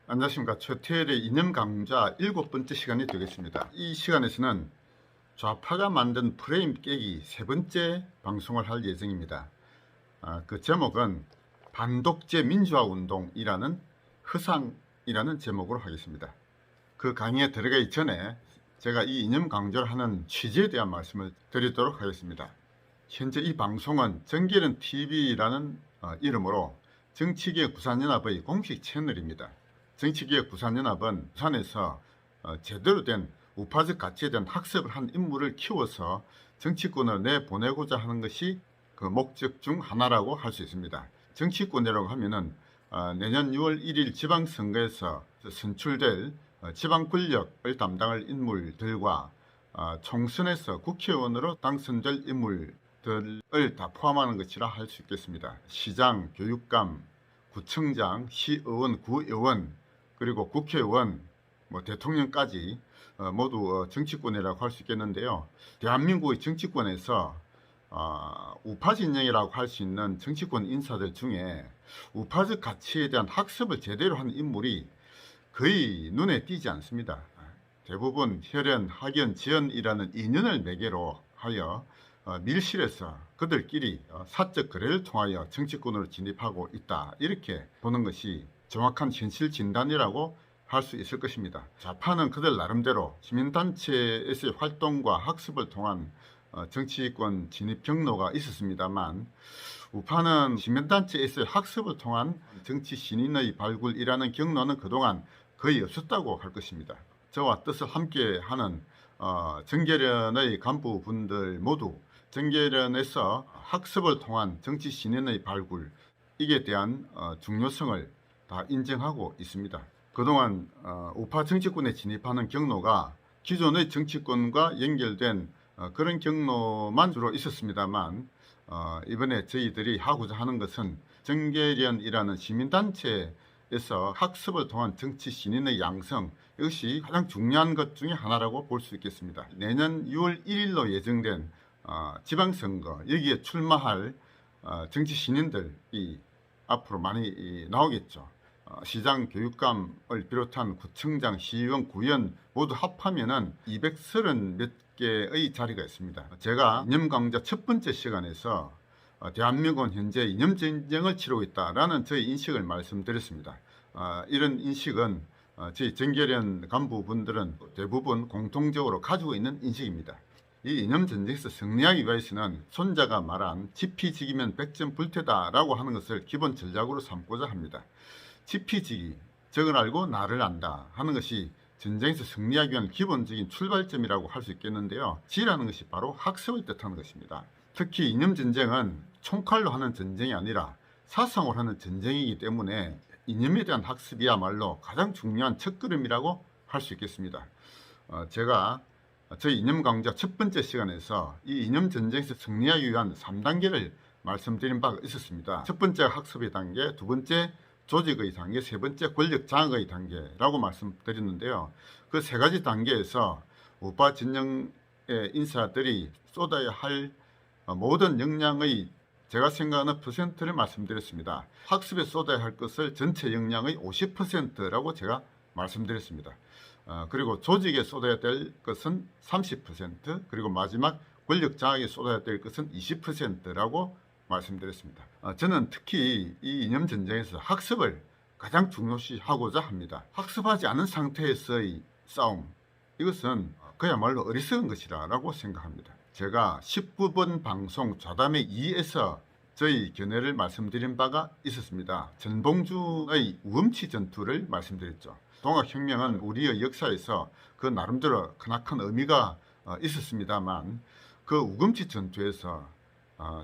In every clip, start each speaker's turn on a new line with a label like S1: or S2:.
S1: 안녕하십니까. 최태일의 이념 강좌 7번째 시간이 되겠습니다. 이 시간에서는 좌파가 만든 프레임 깨기 3번째 방송을 할 예정입니다. 그 제목은 반독재 민주화운동이라는 허상이라는 제목으로 하겠습니다. 그 강의에 들어가기 전에 제가 이 이념 강좌를 하는 취지에 대한 말씀을 드리도록 하겠습니다. 현재 이 방송은 정기련 TV라는 이름으로 정치개혁 부산연합의 공식 채널입니다. 정치개혁 부산연합은 부산에서 제대로 된 우파적 가치에 대한 학습을 한 인물을 키워서 정치권을 내보내고자 하는 것이 그 목적 중 하나라고 할 수 있습니다. 정치권이라고 하면은 내년 6월 1일 지방선거에서 선출될 지방 권력을 담당할 인물들과 총선에서 국회의원으로 당선될 인물들을 다 포함하는 것이라 할 수 있겠습니다. 시장, 교육감, 구청장, 시의원, 구의원, 그리고 국회의원, 대통령까지 모두 정치권이라고 할 수 있겠는데요. 대한민국의 정치권에서 우파 진영이라고 할 수 있는 정치권 인사들 중에 우파적 가치에 대한 학습을 제대로 한 인물이 거의 눈에 띄지 않습니다. 대부분 혈연, 학연, 지연이라는 인연을 매개로 하여 밀실에서 그들끼리 사적 거래를 통하여 정치권으로 진입하고 있다, 이렇게 보는 것이 정확한 현실 진단이라고 할 수 있을 것입니다. 좌파는 그들 나름대로 시민단체에서의 활동과 학습을 통한 정치권 진입 경로가 있었습니다만, 우파는 시민단체에서의 학습을 통한 정치 신인의 발굴이라는 경로는 그동안 거의 없었다고 할 것입니다. 저와 뜻을 함께하는 정계련의 간부분들 모두 정계련에서 학습을 통한 정치 신인의 발굴, 이에 대한 중요성을 다 인정하고 있습니다. 그동안 우파 정치권에 진입하는 경로가 기존의 정치권과 연결된 그런 경로만 주로 있었습니다만, 이번에 저희들이 하고자 하는 것은 정계련이라는 시민단체에서 학습을 통한 정치 신인의 양성, 이것이 가장 중요한 것 중에 하나라고 볼 수 있겠습니다. 내년 6월 1일로 예정된 지방선거, 여기에 출마할 정치 신인들이 앞으로 많이 나오겠죠. 시장, 교육감을 비롯한 구청장, 시의원, 구의원 모두 합하면은 230 몇 개의 자리가 있습니다. 제가 이념 강좌 첫 번째 시간에서 대한민국은 현재 이념 전쟁을 치르고 있다라는 저의 인식을 말씀드렸습니다. 이런 인식은 저희 정계련 간부분들은 대부분 공통적으로 가지고 있는 인식입니다. 이 이념 전쟁에서 승리하기 위해서는 손자가 말한 지피지기면 백전불태다라고 하는 것을 기본 전략으로 삼고자 합니다. 지피지기, 적을 알고 나를 안다 하는 것이 전쟁에서 승리하기 위한 기본적인 출발점이라고 할 수 있겠는데요. 지라는 것이 바로 학습을 뜻하는 것입니다. 특히 이념 전쟁은 총칼로 하는 전쟁이 아니라 사상으로 하는 전쟁이기 때문에 이념에 대한 학습이야말로 가장 중요한 첫걸음이라고 할 수 있겠습니다. 제가 저희 이념 강좌 첫 번째 시간에서 이 이념 전쟁에서 승리하기 위한 3단계를 말씀드린 바가 있었습니다. 첫 번째 학습의 단계, 두 번째 조직의 단계, 세 번째 권력 장악의 단계라고 말씀드렸는데요. 그 세 가지 단계에서 우파 진영의 인사들이 쏟아야 할 모든 역량의, 제가 생각하는 퍼센트를 말씀드렸습니다. 학습에 쏟아야 할 것을 전체 역량의 50%라고 제가 말씀드렸습니다. 그리고 조직에 쏟아야 될 것은 30%, 그리고 마지막 권력 장악에 쏟아야 될 것은 20%라고 말씀드렸습니다. 저는 특히 이 이념 전쟁에서 학습을 가장 중요시하고자 합니다. 학습하지 않은 상태에서의 싸움, 이것은 그야말로 어리석은 것이라고 생각합니다. 제가 19번 방송 좌담의 2에서 저희 견해를 말씀드린 바가 있었습니다. 전봉준의 우금치 전투를 말씀드렸죠. 동학혁명은 우리의 역사에서 그 나름대로 크나큰 의미가 있었습니다만, 그 우금치 전투에서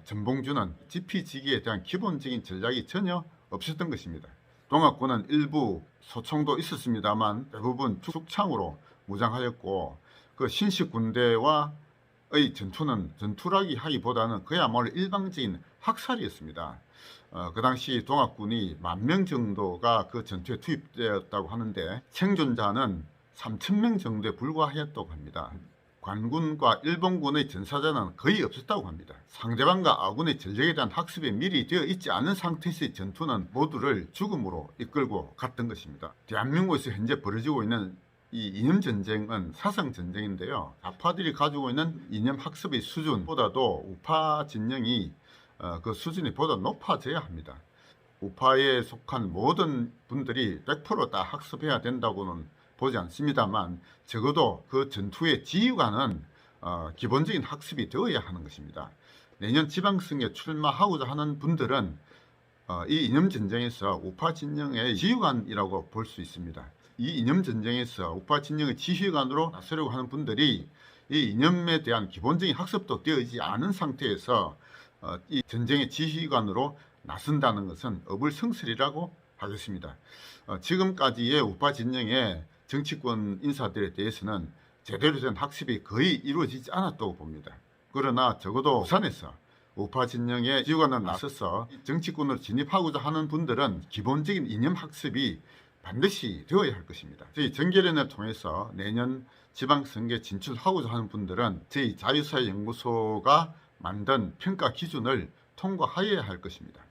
S1: 전봉준은 지피지기에 대한 기본적인 전략이 전혀 없었던 것입니다. 동학군은 일부 소총도 있었습니다만 대부분 축창으로 무장하였고, 그 신식 군대와의 전투는 전투라기 하기보다는 그야말로 일방적인 학살이었습니다. 그 당시 동학군이 10,000명 정도가 그 전투에 투입되었다고 하는데 생존자는 3,000명 정도에 불과하였다고 합니다. 관군과 일본군의 전사자는 거의 없었다고 합니다. 상대방과 아군의 전력에 대한 학습이 미리 되어 있지 않은 상태에서의 전투는 모두를 죽음으로 이끌고 갔던 것입니다. 대한민국에서 현재 벌어지고 있는 이 이념전쟁은 사상전쟁인데요. 좌파들이 가지고 있는 이념학습의 수준보다도 우파 진영이 그 수준이 보다 높아져야 합니다. 우파에 속한 모든 분들이 100%다 학습해야 된다고는 보지 않습니다만 적어도 그 전투의 지휘관은 기본적인 학습이 되어야 하는 것입니다. 내년 지방선거에 출마하고자 하는 분들은 이 이념전쟁에서 우파 진영의 지휘관이라고 볼 수 있습니다. 이 이념전쟁에서 우파 진영의 지휘관으로 나서려고 하는 분들이 이 이념에 대한 기본적인 학습도 되어지지 않은 상태에서 이 전쟁의 지휘관으로 나선다는 것은 어불성설이라고 하겠습니다. 지금까지의 우파 진영의 정치권 인사들에 대해서는 제대로 된 학습이 거의 이루어지지 않았다고 봅니다. 그러나 적어도 부산에서 우파 진영의 지휘관을 나서서 정치권으로 진입하고자 하는 분들은 기본적인 이념 학습이 반드시 되어야 할 것입니다. 저희 정계련을 통해서 내년 지방선거에 진출하고자 하는 분들은 저희 자유사회연구소가 만든 평가 기준을 통과하여야 할 것입니다.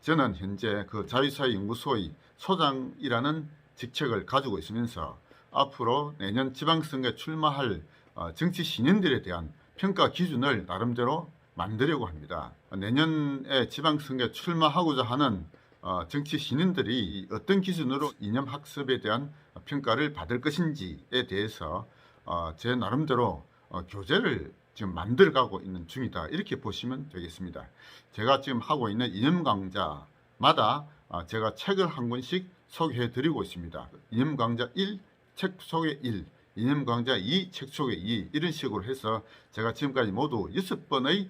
S1: 저는 현재 그 자유사회연구소의 소장이라는 직책을 가지고 있으면서 앞으로 내년 지방선거에 출마할 정치 신인들에 대한 평가 기준을 나름대로 만들려고 합니다. 내년에 지방선거에 출마하고자 하는 정치 신인들이 어떤 기준으로 이념 학습에 대한 평가를 받을 것인지에 대해서 제 나름대로 교재를 지금 만들어가고 있는 중이다, 이렇게 보시면 되겠습니다. 제가 지금 하고 있는 이념 강좌마다 제가 책을 한 권씩 소개해 드리고 있습니다. 이념 강좌 1, 책 소개 1, 이념 강좌 2, 책 소개 2, 이런 식으로 해서 제가 지금까지 모두 6번의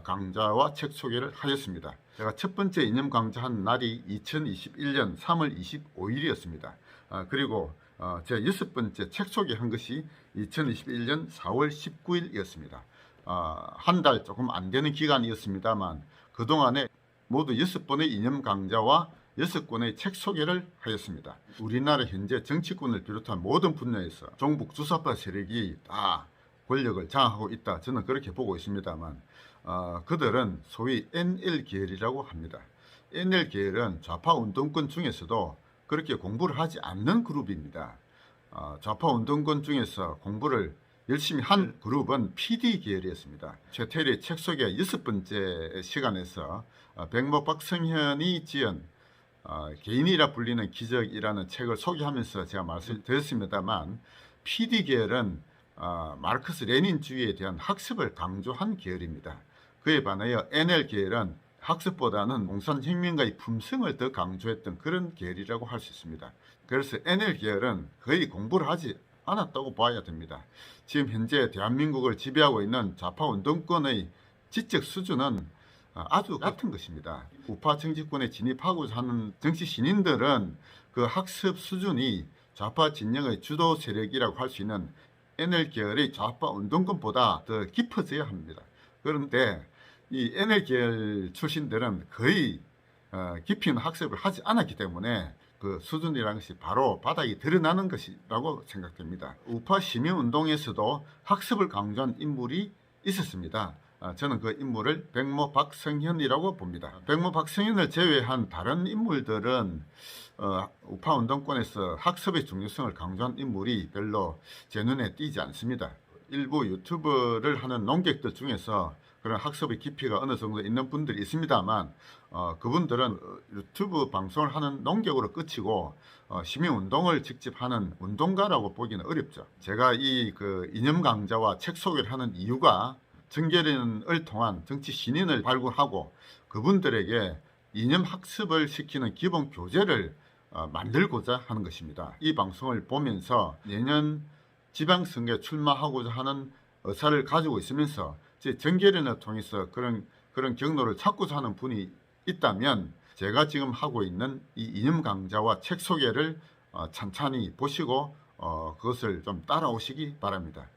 S1: 강좌와 책 소개를 하였습니다. 제가 첫 번째 이념 강좌한 날이 2021년 3월 25일이었습니다. 그리고 제 6번째 책 소개한 것이 2021년 4월 19일이었습니다. 한 달 조금 안 되는 기간이었습니다만 그동안에 모두 6번의 이념 강좌와 6권의 책 소개를 하였습니다. 우리나라 현재 정치권을 비롯한 모든 분야에서 종북 주사파 세력이 다 권력을 장악하고 있다, 저는 그렇게 보고 있습니다만 그들은 소위 NL 계열이라고 합니다. NL 계열은 좌파 운동권 중에서도 그렇게 공부를 하지 않는 그룹입니다. 좌파 운동권 중에서 공부를 열심히 한 그룹은 PD 계열이었습니다. 최태일의 책 소개 6번째 시간에서 백모 박성현이 지은 개인이라 불리는 기적이라는 책을 소개하면서 제가 말씀드렸습니다만 PD 계열은 마르크스 레닌주의에 대한 학습을 강조한 계열입니다. 그에 반하여 NL 계열은 학습보다는 공산혁명가의 품성을 더 강조했던 그런 계열이라고 할 수 있습니다. 그래서 NL 계열은 거의 공부를 하지 않았다고 봐야 됩니다. 지금 현재 대한민국을 지배하고 있는 좌파 운동권의 지적 수준은 아주 같은 것입니다. 우파 정치권에 진입하고자 하는 정치 신인들은 그 학습 수준이 좌파 진영의 주도 세력이라고 할 수 있는 NL 계열의 좌파 운동권보다 더 깊어져야 합니다. 그런데 이 NL 계열 출신들은 거의 깊이 있는 학습을 하지 않았기 때문에 그 수준이라는 것이 바로 바닥이 드러나는 것이라고 생각됩니다. 우파 시민운동에서도 학습을 강조한 인물이 있었습니다. 저는 그 인물을 백모 박성현이라고 봅니다. 백모 박성현을 제외한 다른 인물들은 우파 운동권에서 학습의 중요성을 강조한 인물이 별로 제 눈에 띄지 않습니다. 일부 유튜브를 하는 농객들 중에서 그런 학습의 깊이가 어느 정도 있는 분들이 있습니다만 그분들은 유튜브 방송을 하는 농객으로 그치고 시민운동을 직접 하는 운동가라고 보기는 어렵죠. 제가 이 그 이념 강좌와 책 소개를 하는 이유가 정계련을 통한 정치 신인을 발굴하고 그분들에게 이념 학습을 시키는 기본 교재를 만들고자 하는 것입니다. 이 방송을 보면서 내년 지방선거에 출마하고자 하는 의사를 가지고 있으면서 제 정계련을 통해서 그런 경로를 찾고자 하는 분이 있다면 제가 지금 하고 있는 이 이념 강좌와 책 소개를 찬찬히 보시고 그것을 좀 따라오시기 바랍니다.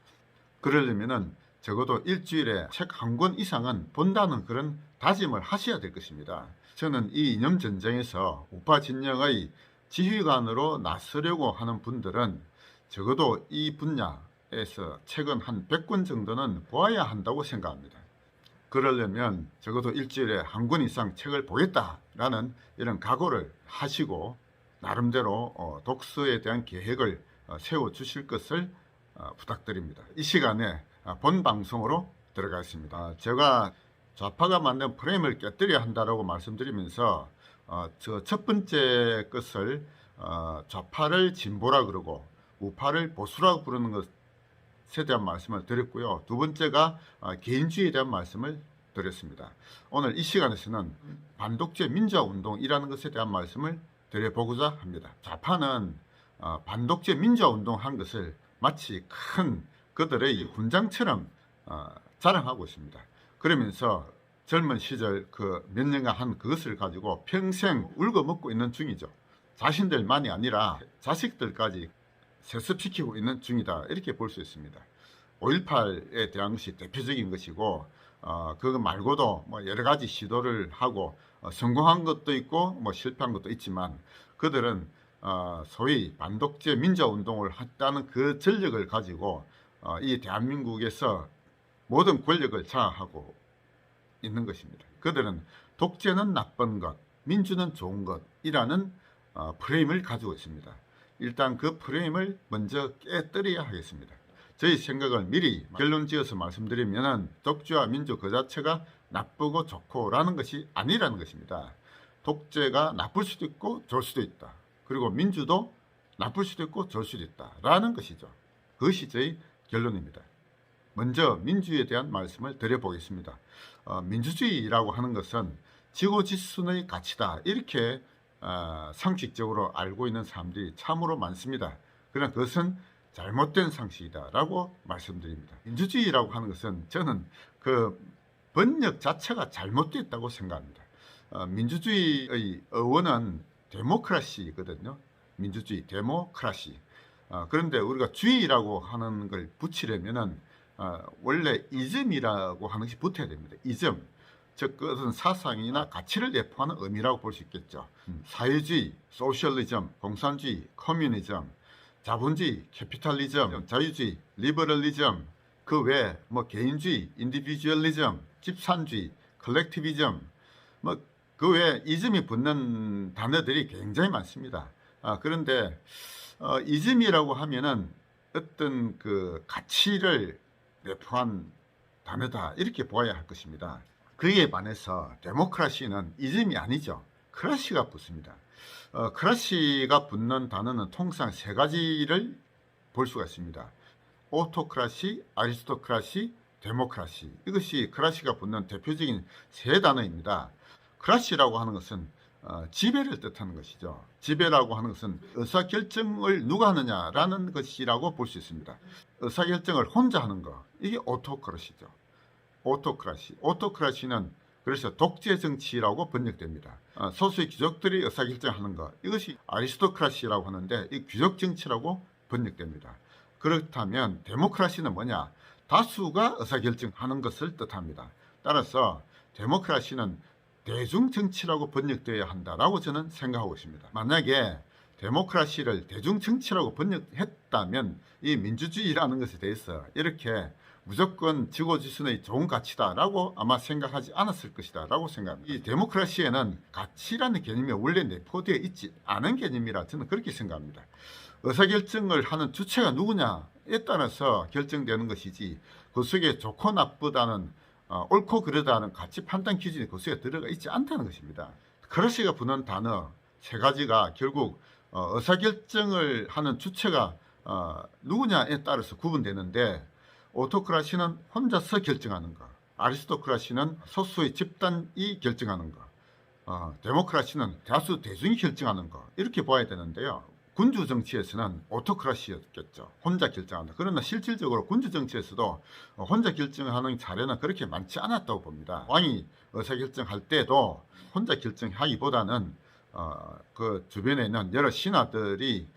S1: 그러려면은 적어도 일주일에 책 한 권 이상은 본다는 그런 다짐을 하셔야 될 것입니다. 저는 이 이념 전쟁에서 우파 진영의 지휘관으로 나서려고 하는 분들은 적어도 이 분야에 에서 책은 한 100권 정도는 보아야 한다고 생각합니다. 그러려면 적어도 일주일에 한 권 이상 책을 보겠다라는 이런 각오를 하시고 나름대로 독서에 대한 계획을 세워주실 것을 부탁드립니다. 이 시간에 본 방송으로 들어가겠습니다. 제가 좌파가 만든 프레임을 깨뜨려야 한다고 말씀드리면서 저 첫 번째 것을 좌파를 진보라 그러고 우파를 보수라고 부르는 것에 대한 말씀을 드렸고요. 두 번째가 개인주의에 대한 말씀을 드렸습니다. 오늘 이 시간에서는 반독재 민주화운동이라는 것에 대한 말씀을 드려보고자 합니다. 좌파는 반독재 민주화운동한 것을 마치 큰 그들의 훈장처럼 자랑하고 있습니다. 그러면서 젊은 시절 그 몇 년간 한 그것을 가지고 평생 울거먹고 있는 중이죠. 자신들만이 아니라 자식들까지 세습시키고 있는 중이다, 이렇게 볼 수 있습니다. 5.18에 대한 것이 대표적인 것이고 그거 말고도 뭐 여러 가지 시도를 하고 성공한 것도 있고 뭐 실패한 것도 있지만 그들은 소위 반독재 민주화운동을 했다는 그 전력을 가지고 이 대한민국에서 모든 권력을 장악하고 있는 것입니다. 그들은 독재는 나쁜 것, 민주는 좋은 것이라는 프레임을 가지고 있습니다. 일단 그 프레임을 먼저 깨뜨려야 하겠습니다. 저희 생각을 미리 결론 지어서 말씀드리면 독재와 민주 그 자체가 나쁘고 좋고 라는 것이 아니라는 것입니다. 독재가 나쁠 수도 있고 좋을 수도 있다. 그리고 민주도 나쁠 수도 있고 좋을 수도 있다 라는 것이죠. 그것이 저희 결론입니다. 먼저 민주주의에 대한 말씀을 드려보겠습니다. 민주주의라고 하는 것은 지고지순의 가치다, 이렇게 상식적으로 알고 있는 사람들이 참으로 많습니다. 그러나 그것은 잘못된 상식이다 라고 말씀드립니다. 민주주의라고 하는 것은 저는 그 번역 자체가 잘못됐다고 생각합니다. 민주주의의 어원은 데모크라시거든요. 민주주의, 데모크라시. 그런데 우리가 주의라고 하는 걸 붙이려면은 원래 이즘이라고 하는 것이 붙어야 됩니다. 이즘, 즉 그것은 사상이나 가치를 내포하는 의미라고 볼 수 있겠죠. 사회주의, 소셜리즘, 공산주의, 커뮤니즘, 자본주의, 캐피탈리즘, 자유주의, 리버럴리즘, 그 외에 뭐 개인주의, 인디비주얼리즘, 집산주의, 컬렉티비즘, 뭐 그 외에 이즘이 붙는 단어들이 굉장히 많습니다. 그런데 이즘이라고 하면은 어떤 그 가치를 내포한 단어다, 이렇게 보아야 할 것입니다. 그에 반해서 데모크라시는 이즘이 아니죠. 크라시가 붙습니다. 크라시가 붙는 단어는 통상 세 가지를 볼 수가 있습니다. 오토크라시, 아리스토크라시, 데모크라시. 이것이 크라시가 붙는 대표적인 세 단어입니다. 크라시라고 하는 것은 지배를 뜻하는 것이죠. 지배라고 하는 것은 의사결정을 누가 하느냐라는 것이라고 볼 수 있습니다. 의사결정을 혼자 하는 것, 이게 오토크라시죠. 오토크라시는 그래서 독재 정치라고 번역됩니다. 소수의 귀족들이 의사결정하는 것, 이것이 아리스토크라시라고 하는데 이 귀족 정치라고 번역됩니다. 그렇다면 데모크라시는 뭐냐? 다수가 의사결정하는 것을 뜻합니다. 따라서 데모크라시는 대중정치라고 번역되어야 한다라고 저는 생각하고 있습니다. 만약에 데모크라시를 대중정치라고 번역했다면 이 민주주의라는 것에 대해서 이렇게 무조건 지고지순의 좋은 가치다라고 아마 생각하지 않았을 것이다 라고 생각합니다. 이 데모크라시에는 가치라는 개념이 원래 내포되어 있지 않은 개념이라 저는 그렇게 생각합니다. 의사결정을 하는 주체가 누구냐에 따라서 결정되는 것이지 그 속에 좋고 나쁘다는 옳고 그르다는 가치 판단 기준이 그 속에 들어가 있지 않다는 것입니다. 크라시가 붙는 단어 세 가지가 결국 의사결정을 하는 주체가 누구냐에 따라서 구분되는데, 오토크라시는 혼자서 결정하는 것, 아리스토크라시는 소수의 집단이 결정하는 것, 데모크라시는 다수 대중이 결정하는 것, 이렇게 봐야 되는데요. 군주 정치에서는 오토크라시였겠죠. 혼자 결정한다. 그러나 실질적으로 군주 정치에서도 혼자 결정하는 사례는 그렇게 많지 않았다고 봅니다. 왕이 의사결정할 때도 혼자 결정하기보다는 그 주변에 있는 여러 신하들이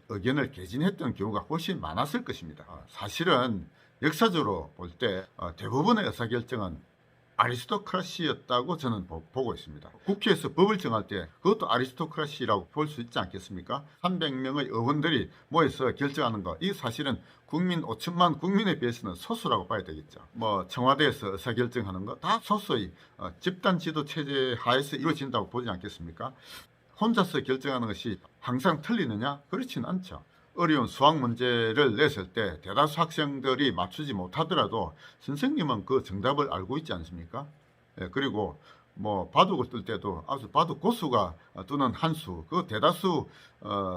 S1: 의견을 개진했던 경우가 훨씬 많았을 것입니다. 사실은 역사적으로 볼 때 대부분의 의사결정은 아리스토크라시였다고 저는 보고 있습니다. 국회에서 법을 정할 때 그것도 아리스토크라시라고 볼 수 있지 않겠습니까? 300명의 의원들이 모여서 결정하는 거, 이 사실은 국민 5천만 국민에 비해서는 소수라고 봐야 되겠죠. 뭐 청와대에서 의사결정하는 거 다 소수의 집단 지도 체제 하에서 이루어진다고 보지 않겠습니까? 혼자서 결정하는 것이 항상 틀리느냐? 그렇지는 않죠. 어려운 수학 문제를 냈을 때 대다수 학생들이 맞추지 못하더라도 선생님은 그 정답을 알고 있지 않습니까? 예, 그리고 뭐 바둑을 뜰 때도 아주 바둑 고수가 뜨는 한수, 그 대다수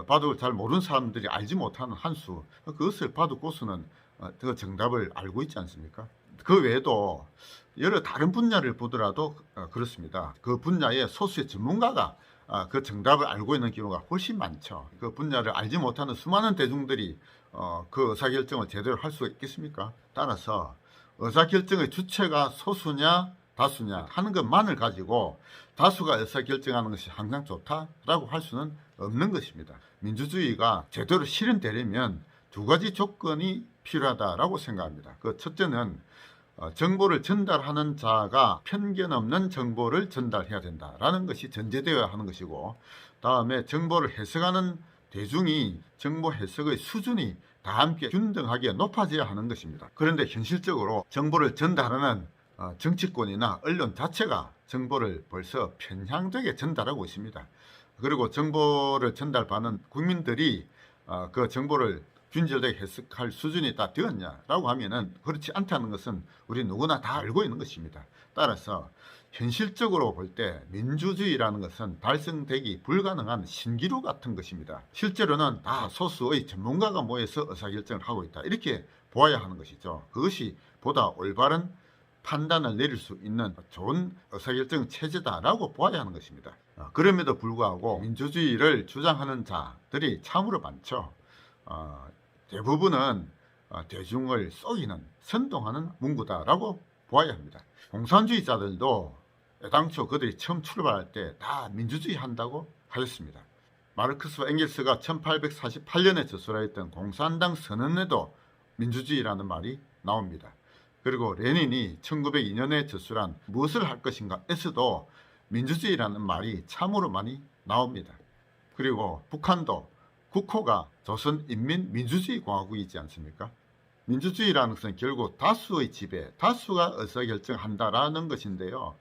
S1: 바둑을 잘 모르는 사람들이 알지 못하는 한수, 그것을 바둑 고수는 그 정답을 알고 있지 않습니까? 그 외에도 여러 다른 분야를 보더라도 그렇습니다. 그 분야의 소수의 전문가가 그 정답을 알고 있는 경우가 훨씬 많죠. 그 분야를 알지 못하는 수많은 대중들이 그 의사결정을 제대로 할 수가 있겠습니까? 따라서 의사결정의 주체가 소수냐 다수냐 하는 것만을 가지고 다수가 의사결정하는 것이 항상 좋다라고 할 수는 없는 것입니다. 민주주의가 제대로 실현되려면 두 가지 조건이 필요하다라고 생각합니다. 그 첫째는 정보를 전달하는 자가 편견 없는 정보를 전달해야 된다라는 것이 전제되어야 하는 것이고, 다음에 정보를 해석하는 대중이 정보 해석의 수준이 다 함께 균등하게 높아져야 하는 것입니다. 그런데 현실적으로 정보를 전달하는 정치권이나 언론 자체가 정보를 벌써 편향되게 전달하고 있습니다. 그리고 정보를 전달받는 국민들이 그 정보를 균질되게 해석할 수준이 다 되었냐라고 하면은 그렇지 않다는 것은 우리 누구나 다 알고 있는 것입니다. 따라서 현실적으로 볼 때 민주주의라는 것은 달성되기 불가능한 신기루 같은 것입니다. 실제로는 다 소수의 전문가가 모여서 의사결정을 하고 있다, 이렇게 보아야 하는 것이죠. 그것이 보다 올바른 판단을 내릴 수 있는 좋은 의사결정 체제다라고 보아야 하는 것입니다. 그럼에도 불구하고 민주주의를 주장하는 자들이 참으로 많죠. 대부분은 대중을 속이는, 선동하는 문구다라고 보아야 합니다. 공산주의자들도 애당초 그들이 처음 출발할 때 다 민주주의 한다고 하였습니다. 마르크스와 엥겔스가 1848년에 저술하였던 공산당 선언에도 민주주의라는 말이 나옵니다. 그리고 레닌이 1902년에 저술한 무엇을 할 것인가에서도 민주주의라는 말이 참으로 많이 나옵니다. 그리고 북한도 국호가 조선인민민주주의공화국이지 않습니까? 민주주의라는 것은 결국 다수의 지배, 다수가 의사결정한다라는 것인데요.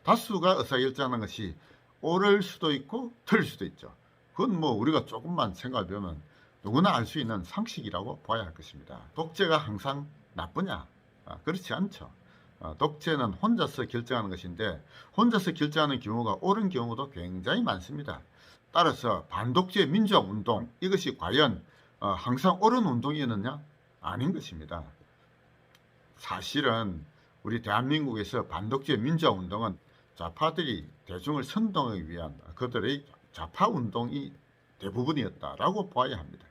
S1: 다수가 의사결정하는 것이 옳을 수도 있고 틀릴 수도 있죠. 그건 뭐 우리가 조금만 생각해보면 누구나 알 수 있는 상식이라고 봐야 할 것입니다. 독재가 항상 나쁘냐? 그렇지 않죠. 독재는 혼자서 결정하는 것인데, 혼자서 결정하는 경우가 옳은 경우도 굉장히 많습니다. 따라서 반독재 민주화 운동, 이것이 과연 항상 옳은 운동이었느냐? 아닌 것입니다. 사실은 우리 대한민국에서 반독재 민주화 운동은 좌파들이 대중을 선동하기 위한 그들의 좌파 운동이 대부분이었다라고 봐야 합니다.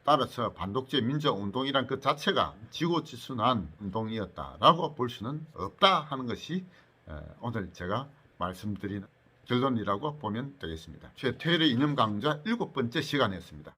S1: 따라서 반독재 민주화 운동이란 그 자체가 지고지순한 운동이었다라고 볼 수는 없다 하는 것이 오늘 제가 말씀드린 결론이라고 보면 되겠습니다. 최태일의 이념 강좌 7번째 시간이었습니다.